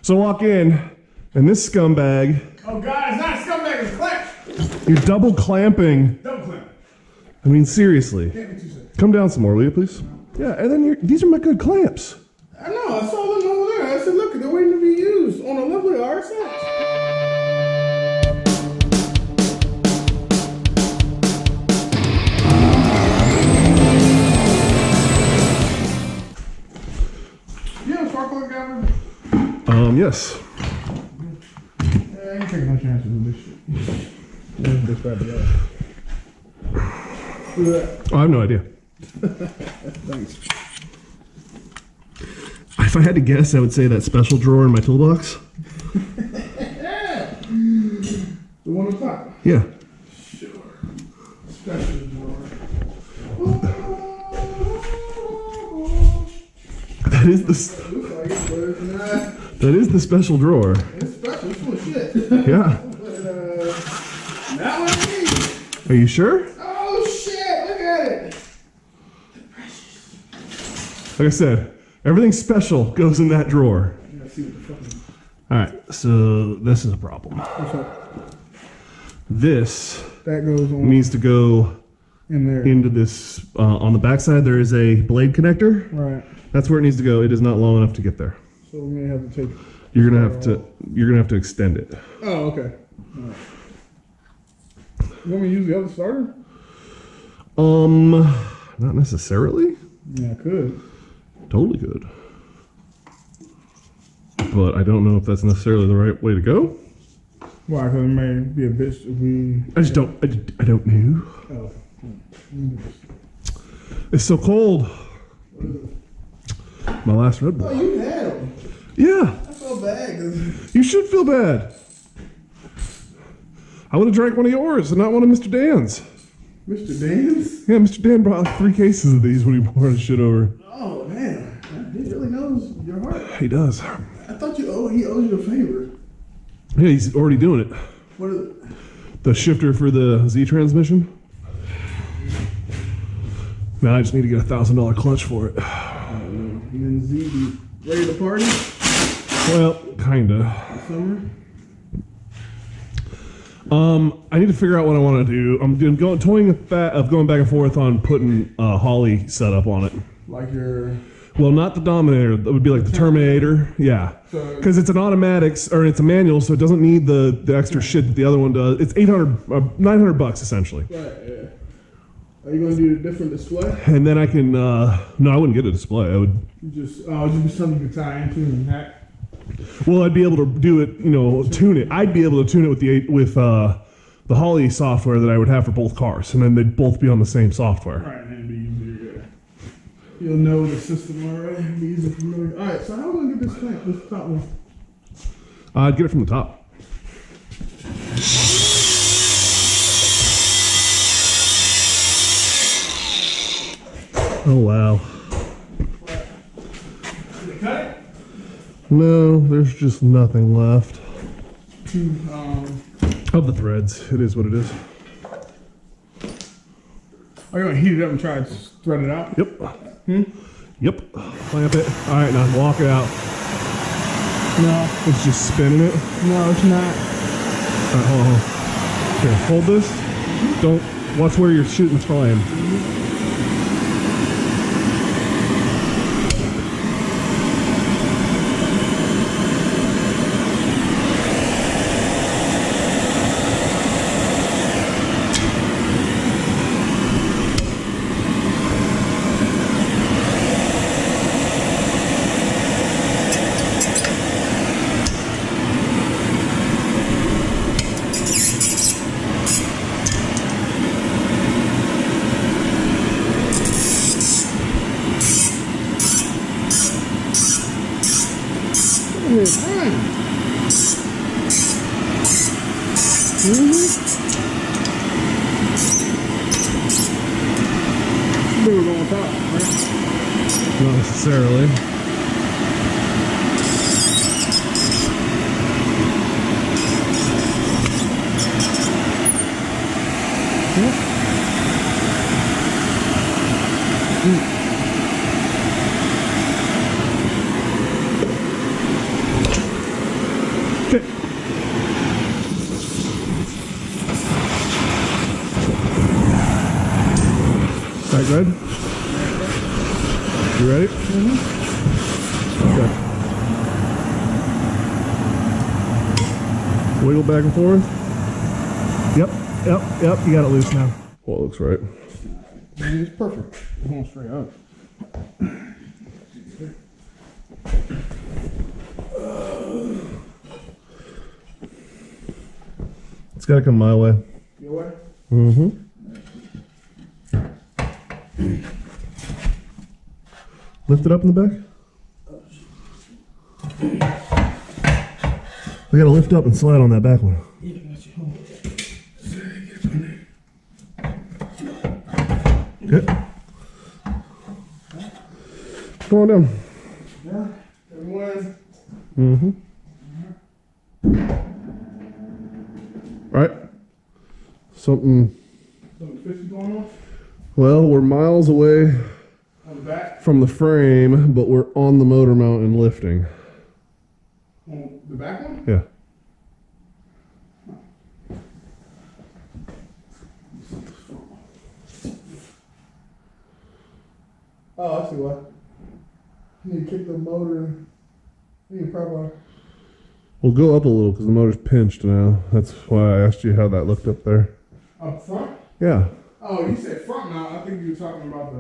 So walk in, and this scumbag. Oh God, it's not a scumbag, it's a clamp. You're double clamping. Double clamp. I mean, seriously. Can't be too sick. Come down some more, will you, please? Yeah, and then these are my good clamps. I know, I saw them over there. I said, look, they're waiting to be used on a lovely RSX. Yes. Yeah, I ain't taking no chances with this shit. This bad I have no idea. Thanks. If I had to guess, I would say that special drawer in my toolbox. Yeah. The one on top? Yeah. Sure. Special drawer. That is the... That is the special drawer. It's special. It's full of shit. Yeah. But, not what I need. Are you sure? Oh shit! Look at it. Like I said, everything special goes in that drawer. Let's see what the fucking. All right, so this is a problem. What's up? This That goes on needs to go in there. into this. On the backside, there is a blade connector. Right. That's where it needs to go. It is not long enough to get there. So we may have to take. You're gonna have to. You're gonna have to extend it. Oh, okay. All right. You want me to use the other starter? Not necessarily. Yeah, I could. Totally good. But I don't know if that's necessarily the right way to go. Why? Because it may be a bitch if we. I just don't. I don't know. Oh. It's so cold. My last Red Bull. Oh, you had them. Yeah. I feel bad. You should feel bad. I would have drank one of yours and not one of Mr. Dan's. Mr. Dan's? Yeah, Mr. Dan brought 3 cases of these when he brought his shit over. Oh, man. He really knows your heart. He does. I thought he owed you a favor. Yeah, he's already doing it. What is it? The shifter for the Z transmission. Now I just need to get a $1,000 clutch for it. And then Z be ready to party? Well, kinda. Summer? I need to figure out what I want to do. I'm toying with that of going back and forth on putting Holly setup on it. Like your. Well, not the Dominator. That would be like the Terminator. Yeah, because it's an automatic or it's a manual, so it doesn't need the extra shit that the other one does. It's $900 essentially. Right. Yeah. Are you gonna do a different display? And then I can. No, I wouldn't get a display. I would. Just be something you can tie into and hack. Well, I'd be able to do it. Tune it. I'd be able to tune it with the Holly software that I would have for both cars, and then they'd both be on the same software. Right, and it'd be easier. You'll know the system already. It'd be easy familiar. All right, so how am I gonna get this clamp? This top one. I'd get it from the top. Oh wow. Did they cut it? No, there's just nothing left. Of the threads. It is what it is. Are you gonna heat it up and try to thread it out? Yep. Yep. Clamp it. All right, now walk it out. No. It's just spinning it. No, it's not. All right, hold on. Here, hold this. Don't. Watch where you're shooting time. Not necessarily. Good? You ready? Mm-hmm. Okay. Wiggle back and forth. Yep. You got it loose now. Well, it looks right. It's perfect. It's going straight up. It's got to come my way. Your way? Mm-hmm. Lift it up in the back. We got to lift up and slide on that back one. Good. Come on down. Yeah. Everyone. Mm-hmm. Right. Something fishy going on? Well, we're miles away On the back? from the frame, but we're on the motor mount and lifting. On the back one? Yeah. Oh, I see why. You need to kick the motor. You need to probably. We'll go up a little because the motor's pinched now. That's why I asked you how that looked up there. Up front? Yeah. Oh, you said front mount. I think you were talking about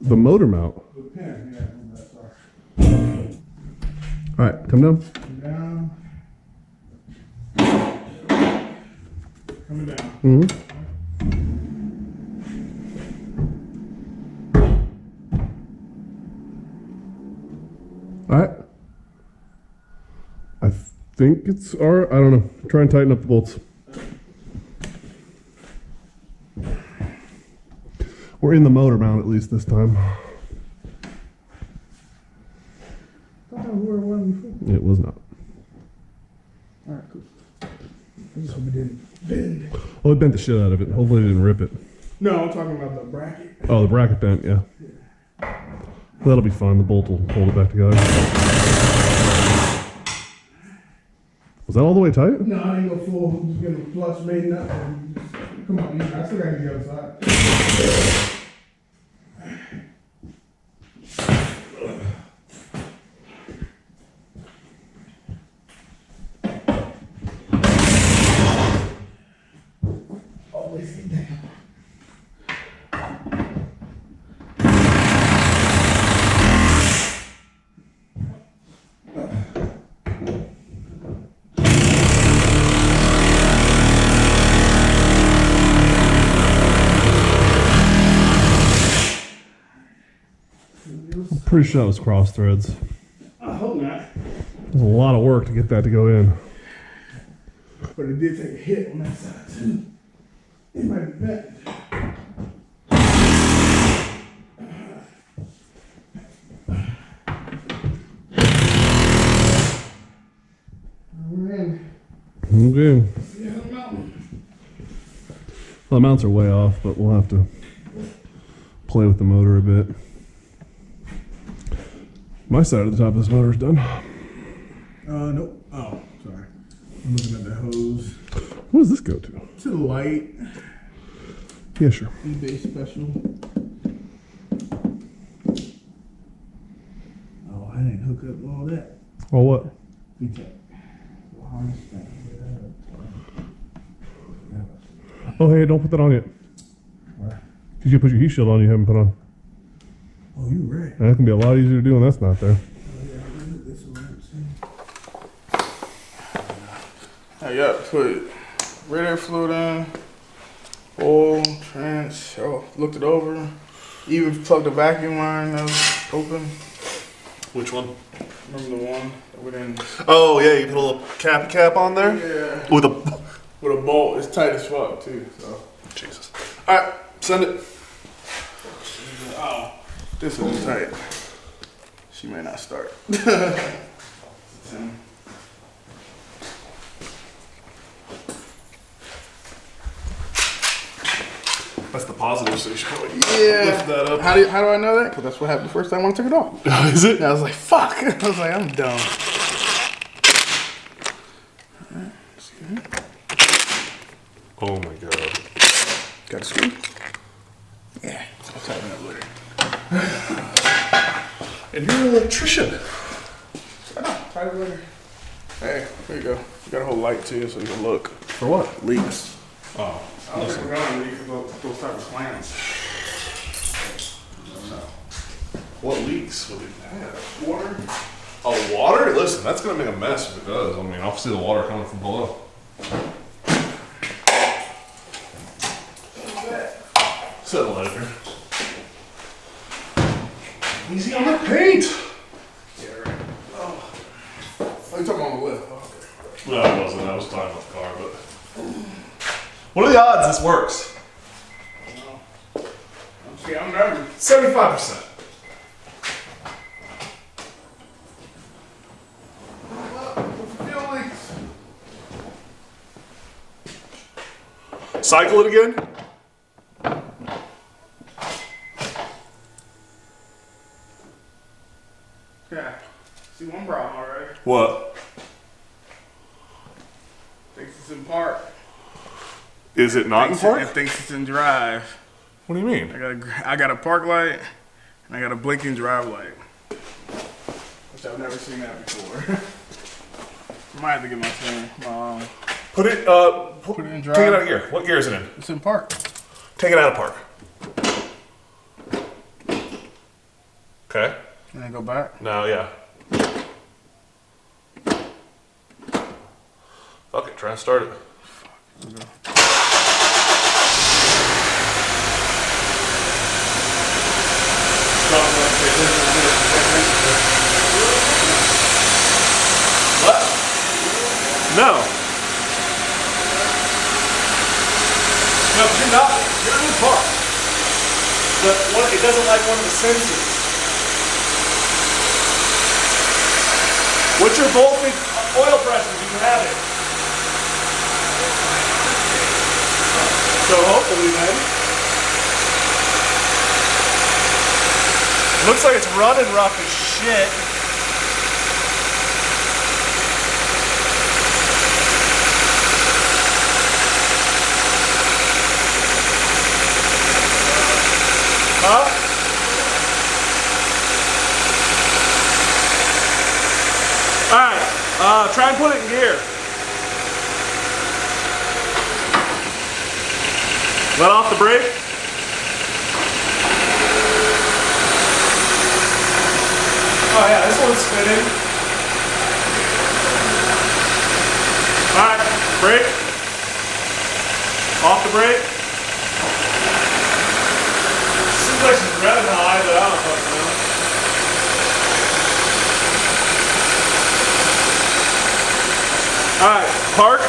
The motor mount. the pin. Yeah, that's sorry. All right, come down. Down. Coming down. Mm-hmm. All right. I think it's all right. I don't know. Try and tighten up the bolts. We're in the motor mount at least this time. I thought that was where it was before. It was not. All right, cool. I just hope it didn't bend. Oh, it bent the shit out of it. Hopefully it didn't rip it. No, I'm talking about the bracket. Oh, the bracket bent, yeah. That'll be fine. The bolt will hold it back together. Was that all the way tight? No, I ain't go full. I'm just getting a flush made up. Come on, I still gotta get the other side. Always get down. I'm pretty sure that was cross threads. I hope not. There's a lot of work to get that to go in. But it did take a hit on that side too. It might be bent. We're in. Okay. Yeah, the mountain. Well, the mounts are way off, but we'll have to play with the motor a bit. My side of the top of this motor is done. Nope. Oh, sorry. I'm looking at the hose. What does this go to? To the light. Yeah, sure. eBay special. Oh, I didn't hook up all that. Oh, what? Oh, hey, don't put that on yet. What? Because you put your heat shield on you haven't put on. Oh, you right. And that can be a lot easier to do when that's not there. Yeah, put radiator fluid in, oil, trench, looked it over. Even plugged the vacuum line that was open. Which one? Remember the one that we didn't... Oh yeah, you put a little cap on there? Yeah. With a bolt. It's tight as fuck too, so. Jesus. Alright, send it. Oh, this is tight. She may not start. That's the positive, so you should probably lift that up. How do I know that? Because that's what happened the first time when I took it off. Is it? And I was like, fuck. I was like, I'm dumb. Oh my god. Got a screw? Yeah. Tighten up later. And you're an electrician. Tighten up later. Hey, there you go. You got a whole light too, so you can look. For what? Leaks. Oh. I don't think we're gonna leak those type of plants. What leaks would it have? Water. Oh, water? Listen, that's gonna make a mess if it does. I mean, I'll see the water coming from below. Settle later. Easy on the paint. Yeah, right. Oh, you talking on the left? Oh, okay. No, I wasn't. I was talking about the car, but. What are the odds this works? See, I'm nervous. 75%. Cycle it again? Yeah. See one problem already. What? Thinks it's in park. Is it not in park? It thinks it's in drive. What do you mean? I got a park light and I got a blinking drive light. Which I've never seen that before. Might have to get my turn. Put it in drive. Take it out of gear. What gear is it in? It's in park. Take it out of park. Okay. And then go back. Now, yeah. Fuck it, try and start it. Okay. What? No. No, you're not. You're in the park. It doesn't like one of the sensors. What's your voltage oil pressure? Do you have it? So hopefully then. Looks like it's running rough as shit. Huh? Alright, try and put it in gear. Let off the brake. Oh yeah, this one's spinning. Alright, brake. Off the brake. Seems like she's revving high, but I don't fucking know. Alright, park.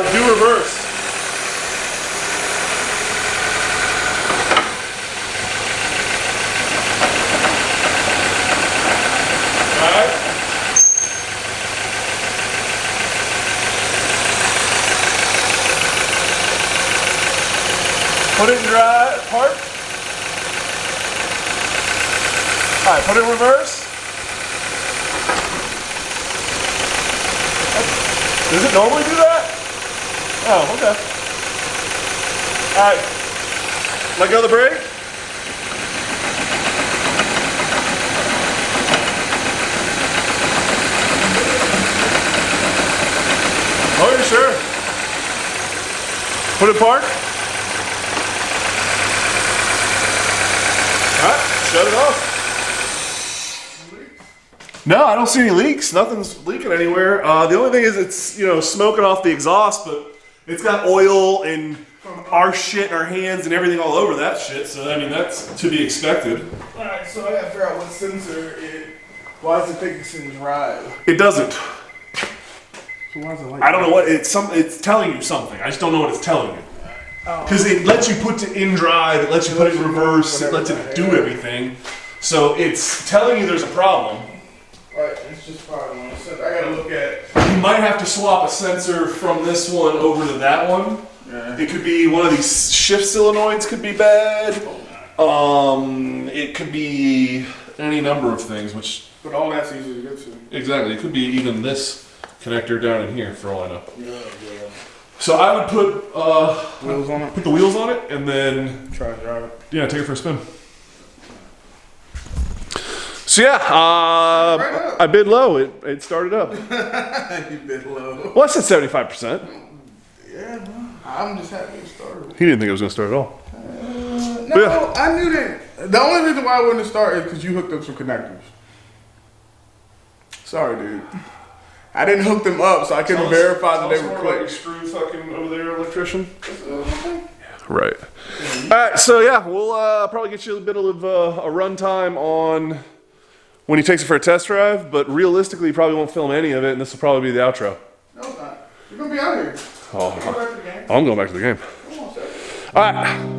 Do reverse. Alright. Put it in drive, park. Alright, put it in reverse. Does it normally do that? Oh, okay. Alright. Let go of the brake. Oh, you're sure? Put it in park. Alright, shut it off. No, I don't see any leaks. Nothing's leaking anywhere. The only thing is it's, smoking off the exhaust, but it's got oil and our shit in our hands and everything all over that shit. So, I mean, that's to be expected. Alright, so I gotta figure out what sensor why does it think it's in drive? It doesn't. So why is it like I don't know what, it's telling you something. I just don't know what it's telling you. Because it lets you put it in drive, it lets you put it in reverse, it lets it do everything. So it's telling you there's a problem. Alright, it's just probably one sensor. I gotta look at. You might have to swap a sensor from this one over to that one. Yeah. It could be one of these shift solenoids could be bad. It could be any number of things, which... But all that's easy to get to. Exactly, it could be even this connector down in here, for all I know. Yeah. So I would put Wheels on it. put the wheels on it, and then Try to drive it. yeah, take it for a spin. So yeah, I bid low. It started up. You bid low. Well, I said 75%. Yeah, bro. I'm just happy it started. He didn't think it was gonna start at all. No, Yeah. I knew that. The only reason why I wouldn't start is because you hooked up some connectors. Sorry, dude. I didn't hook them up, so I couldn't verify that they were clicked. Screw fucking over there, electrician. Right. All right. So yeah, we'll probably get you a bit of a run time on when he takes it for a test drive, but realistically, you probably won't film any of it, and this will probably be the outro. No, it's not. You're gonna be out here. Oh, Go back to the game. I'm going back to the game. Come on, sir. All right.